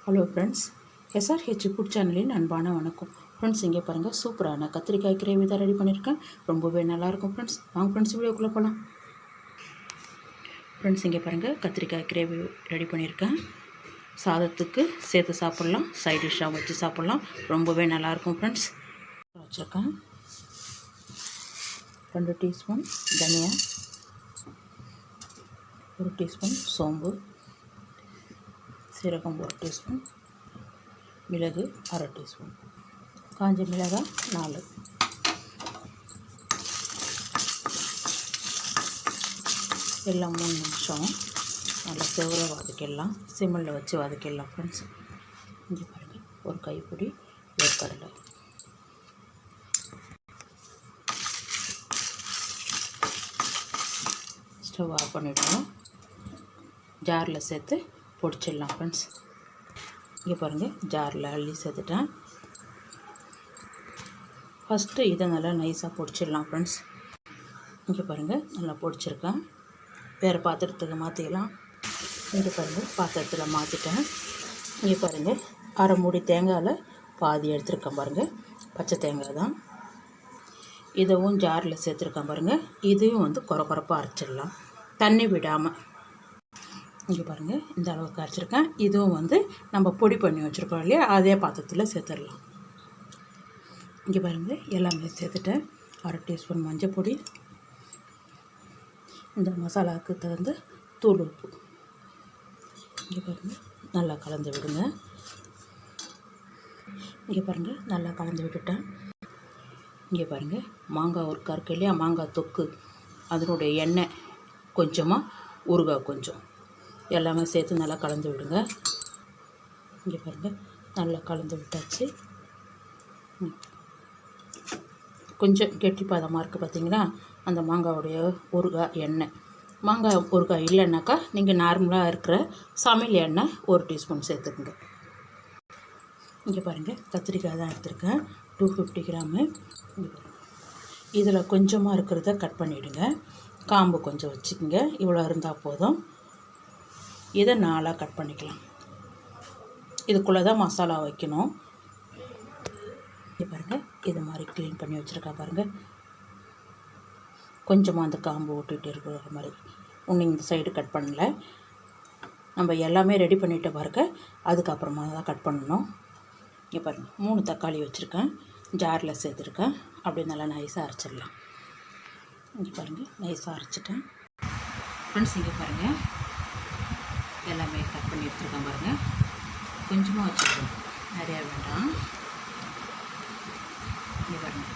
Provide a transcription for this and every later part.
Hello friends, SRH food சேனலின் அன்பான வணக்கம். ஃப்ரெண்ட்ஸ், இங்கே பாருங்கள், சூப்பரான கத்திரிக்காய் கிரேவி தான் ரெடி பண்ணியிருக்கேன். ரொம்பவே நல்லாயிருக்கும் ஃப்ரெண்ட்ஸ். வாங்க ஃப்ரெண்ட்ஸ், வீடியோக்குள்ளே போகலாம். ஃப்ரெண்ட்ஸ், இங்கே பாருங்கள், கத்திரிக்காய் கிரேவி ரெடி பண்ணியிருக்கேன். சாதத்துக்கு சேர்த்து சாப்பிட்லாம், சைட் டிஷ்ஷாக வச்சு சாப்பிட்லாம். ரொம்பவே நல்லாயிருக்கும் ஃப்ரெண்ட்ஸ். வச்சுருக்கேன் 2 டீஸ்பூன் தனியா, 1 டீஸ்பூன் சோம்பு, சீரகம் 1 டீஸ்பூன், மிளகு 1/2 டீஸ்பூன், காஞ்ச மிளகாய் 4. எல்லாம் 3 நிமிஷம் நல்லா செவர வதக்கிடலாம். சிம்மில் வச்சு வதக்கிடலாம் ஃப்ரெண்ட்ஸ். இங்கே பாருங்கள், ஒரு கைப்பிடி வேர்க்கடலை. ஸ்டவ் ஆஃப் பண்ணிவிடணும். ஜாரில் சேர்த்து பொடிச்சிடலாம் ஃப்ரெண்ட்ஸ். இங்கே பாருங்கள், ஜாரில் அள்ளி சேர்த்துட்டேன். ஃபஸ்ட்டு இதை நல்லா நைஸாக பொடிச்சிடலாம் ஃப்ரெண்ட்ஸ். இங்கே பாருங்கள், நல்லா பொடிச்சிருக்கேன். வேறு பாத்திரத்துக்கு மாற்றிக்கலாம். இங்கே பாருங்கள், பாத்திரத்தில் மாற்றிட்டேன். இங்கே பாருங்கள், 1/2 மூடி தேங்காயில் பாதி எடுத்துருக்கேன் பாருங்கள். பச்சை தேங்காய் தான். இதுவும் ஜாரில் சேர்த்துருக்கேன் பாருங்கள். இதையும் கொரப்பாக அரைச்சிடலாம், தண்ணி விடாமல். இங்கே பாருங்கள், இந்த அளவுக்கு அரைச்சிருக்கேன். இதுவும் நம்ம பொடி பண்ணி வச்சுருக்கோம் இல்லையா, அதே பாத்திரத்தில் சேர்த்துடலாம். இங்கே பாருங்கள், எல்லாமே சேர்த்துட்டேன். 1/2 டீஸ்பூன் மஞ்சள் பொடி, இந்த மசாலாவுக்கு தகுந்த தூள் உப்பு. இங்கே பாருங்கள், நல்லா கலந்து விடுங்க. இங்கே பாருங்கள், நல்லா கலந்து விட்டுட்டேன். இங்கே பாருங்கள், மாங்காய் ஊறுகாய் இருக்கு இல்லையா, மாங்காய் தொக்கு, அதனுடைய எண்ணெய் கொஞ்சமாக, ஊறுகாய் கொஞ்சம், எல்லாமே சேர்த்து நல்லா கலந்து விடுங்க. இங்கே பாருங்கள், நல்லா கலந்து விட்டாச்சு. கொஞ்சம் கெட்டி பதமாக இருக்குது பார்த்தீங்களா, அந்த மாங்காவுடைய ஊறுகாய் எண்ணெய். மாங்காய் ஊறுகாய் இல்லைன்னாக்கா நீங்கள் நார்மலாக இருக்கிற சமையல் எண்ணெய் 1 டீஸ்பூன் சேர்த்துக்குங்க. இங்கே பாருங்கள், கத்திரிக்காய் தான் எடுத்துருக்கேன், 250 கிராமு. இதில் கொஞ்சமாக இருக்கிறத கட் பண்ணிவிடுங்க, காம்பு கொஞ்சம் வச்சுக்கோங்க. இவ்வளோ இருந்தால் போதும். இதை 4ஆக கட் பண்ணிக்கலாம். இதுக்குள்ளே தான் மசாலா வைக்கணும். இங்கே பாருங்கள், இது மாதிரி க்ளீன் பண்ணி வச்சுருக்கா பாருங்கள். கொஞ்சமாக அந்த காம்பு ஓட்டிகிட்டு இருக்கிற மாதிரி. இன்னும் இந்த சைடு கட் பண்ணல. நம்ம எல்லாமே ரெடி பண்ணிவிட்ட பாருங்க, அதுக்கப்புறமா தான் கட் பண்ணணும். இங்கே பாருங்கள், 3 தக்காளி வச்சுருக்கேன், ஜாரில் சேர்த்துருக்கேன். அப்படியே நல்லா நைஸாக அரைச்சிடலாம். இங்கே பாருங்கள், நைஸாக அரைச்சிட்டேன் ஃப்ரெண்ட்ஸ். இங்கே பாருங்கள், எல்லாமே கட் பண்ணி எடுத்துருக்கேன் பாருங்கள். கொஞ்சமாக வச்சுருக்கோம், நிறையா வேண்டாம். இங்கே பாருங்கள்,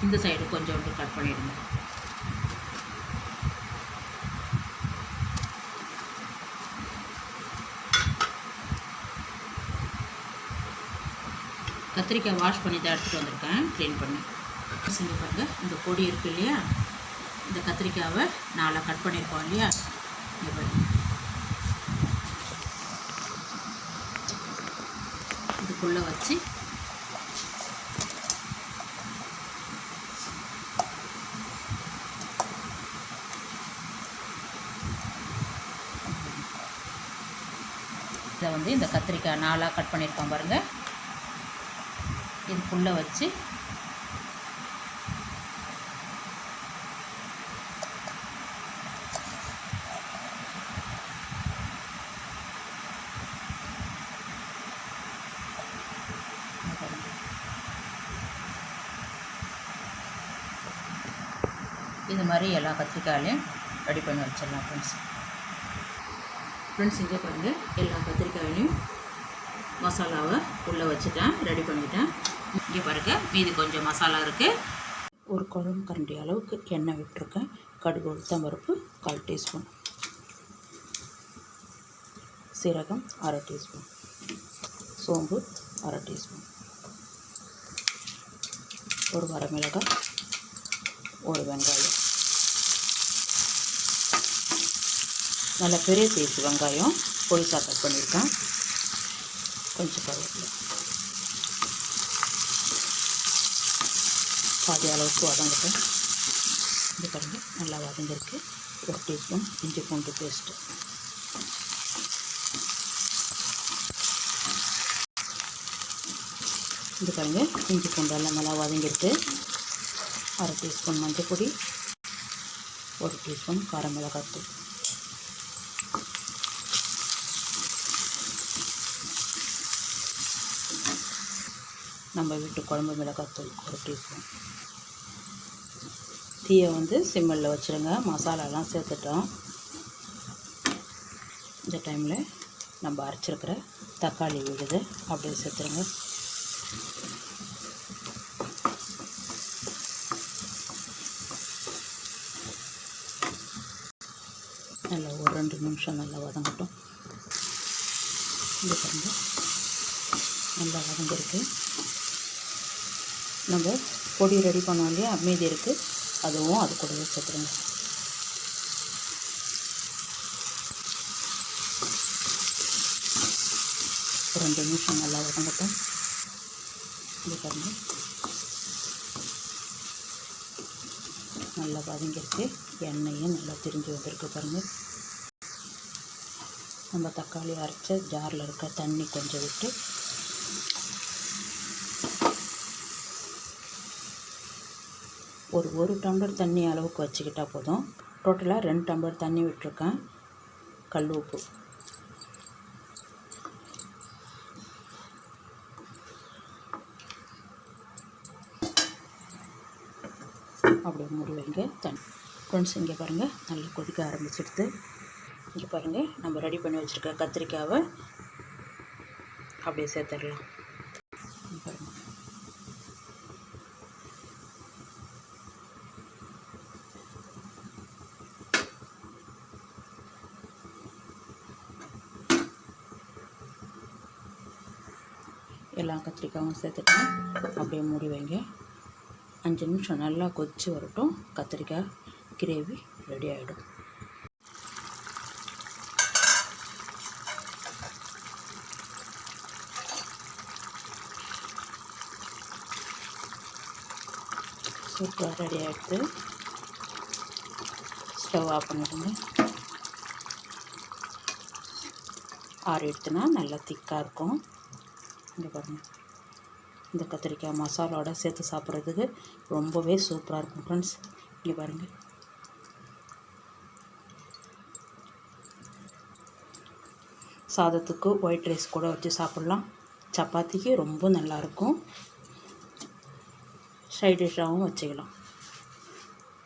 இந்த சைடு கொஞ்சோண்டு கட் பண்ணிவிடுங்க. கத்திரிக்காய் வாஷ் பண்ணி தான் எடுத்துகிட்டு வந்திருக்கேன், க்ளீன் பண்ணி. இங்கே பாருங்கள், இந்த பொடி இருக்குது இல்லையா, இந்த கத்திரிக்காவை 4ஆக கட் பண்ணியிருக்கோம் இல்லையா. இங்கே பாருங்கள், இதுக்குள்ளே வச்சு இதை இந்த கத்திரிக்காய் 4ஆக கட் பண்ணியிருக்கோம் பாருங்கள், இதுக்குள்ளே வச்சு இது மாதிரி எல்லா கத்திரிக்காயிலையும் ரெடி பண்ணி வச்சிடலாம் ஃப்ரெண்ட்ஸ். இங்கே பாருங்கள், எல்லா கத்திரிக்காயிலையும் மசாலாவை உள்ளே வச்சுட்டேன், ரெடி பண்ணிட்டேன். இங்கே பாருங்கள், மீதி கொஞ்சம் மசாலா இருக்குது. ஒரு குழம்பு கரண்டி அளவுக்கு எண்ணெய் விட்டுருக்கேன். கடுகு, உளுத்தம் பருப்பு 1/4 டீஸ்பூன், சீரகம் 1/2 டீஸ்பூன், சோம்பு 1/2 டீஸ்பூன், ஒரு வரமிளகாய், ஒரு வெங்காயம், நல்ல பெரிய சைஸ் வெங்காயம் பொடிசாக கட் பண்ணியிருக்கேன். கொஞ்சம் கருவேப்பிலை, பாதி அளவுக்கு வதங்கட்டும். இது பாருங்கள், நல்லா வதங்கிருக்கு. 1 டீஸ்பூன் இஞ்சி பூண்டு பேஸ்ட்டு, இது பாருங்கள் இஞ்சி பூண்டெல்லாம் நல்லா வதங்கிருக்கு. 1/2 டீஸ்பூன் மஞ்சள் பொடி, 1 டீஸ்பூன் காரம் மிளகாத்தூள், நம்ம வீட்டு குழம்பு மிளகாத்தூள் 1 டீஸ்பூன். தீயை வந்து சிம்மில் வச்சுருங்க. மசாலாலாம் சேர்த்துட்டோம். இந்த டைமில் நம்ம அரைச்சிருக்கிற தக்காளி விழுது அப்படியே சேர்த்துருங்க. நல்லா ஒரு 2 நிமிஷம் நல்லா வதங்கட்டும். இது பாருங்க நல்லா வதங்கிருக்கு. நம்ம பொடி ரெடி பண்ணோம் இல்லையா, மீதி இருக்குது, அதுவும் அது கூடவே சேர்த்துருங்க. ஒரு 2 நிமிஷம் நல்லா வதங்கட்டும். இது பாருங்கள் நல்லா வதங்கிருக்கு. எண்ணெயும் நல்லா திரிஞ்சு வந்திருக்கு பாருங்கள். நம்ம தக்காளி அரைச்ச ஜாரில் இருக்க தண்ணி கொஞ்சம் விட்டு ஒரு டம்ளர் தண்ணி அளவுக்கு வச்சுக்கிட்டால் போதும். டோட்டலாக 2 டம்ளர் தண்ணி விட்டுருக்கேன். கல் உப்பு, அப்படியே மூடி வைங்க. தண்ணி ஃப்ரெண்ட்ஸ் இங்கே பாருங்கள் நல்லா கொதிக்க ஆரம்பிச்சிடுது. இங்கே பாருங்கள் நம்ம ரெடி பண்ணி வச்சுருக்க கத்திரிக்காவை அப்படியே சேர்த்துடலாம். பாருங்கள் எல்லா கத்திரிக்காயும் சேர்த்துட்டேன். அப்படியே மூடி வைங்க. 5 நிமிஷம் நல்லா கொதித்து வரட்டும். கத்திரிக்காய் கிரேவி ரெடி ஆகிடும். சூப்பராக ரெடி ஆகிடுது. ஸ்டவ் ஆஃப் பண்ணிவிடுங்க. ஆறு எடுத்துனா நல்லா திக்காக இருக்கும். இங்கே பாருங்கள் இந்த கத்திரிக்காய் மசாலாவோட சேர்த்து சாப்பிட்றதுக்கு ரொம்பவே சூப்பராக இருக்கும் ஃப்ரெண்ட்ஸ். இங்கே பாருங்கள் சாதத்துக்கு ஒயிட் ரைஸ் கூட வச்சு சாப்பிட்லாம். சப்பாத்திக்கு ரொம்ப நல்லாயிருக்கும். சைட் டிஷ்ஷாகவும் வச்சுக்கலாம்.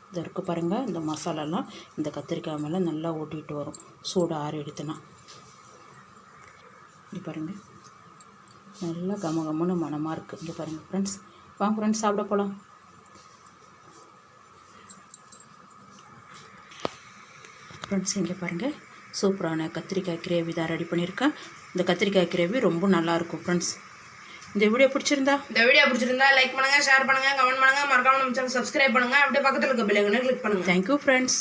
இது இருக்குது பாருங்கள். இந்த மசாலாலாம் இந்த கத்திரிக்காய் மேலே நல்லா ஓட்டிகிட்டு வரும் சூடு ஆறு எடுத்துனா. இங்கே பாருங்கள் நல்லா கமகமன்னு மனமாக இருக்குது. இங்கே பாருங்கள் ஃப்ரெண்ட்ஸ். வாங்க ஃப்ரெண்ட்ஸ் சாப்பிட போகலாம். ஃப்ரெண்ட்ஸ் இங்கே பாருங்கள் சூப்பரான கத்திரிக்காய் கிரேவி தான் ரெடி பண்ணியிருக்கேன். இந்த கத்திரிக்காய் கிரேவி ரொம்ப நல்லாயிருக்கும் ஃப்ரெண்ட்ஸ். இந்த வீடியோ பிடிச்சிருந்தா லைக் பண்ணுங்கள், ஷேர் பண்ணுங்கள், கமெண்ட் பண்ணுங்கள், மறக்காம நம்ம சேனல் சப்ஸ்கிரைப் பண்ணுங்கள். அப்படியே பக்கத்தில் இருக்க பெல் ஐகானை கிளிக் பண்ணுங்கள். Thank you friends.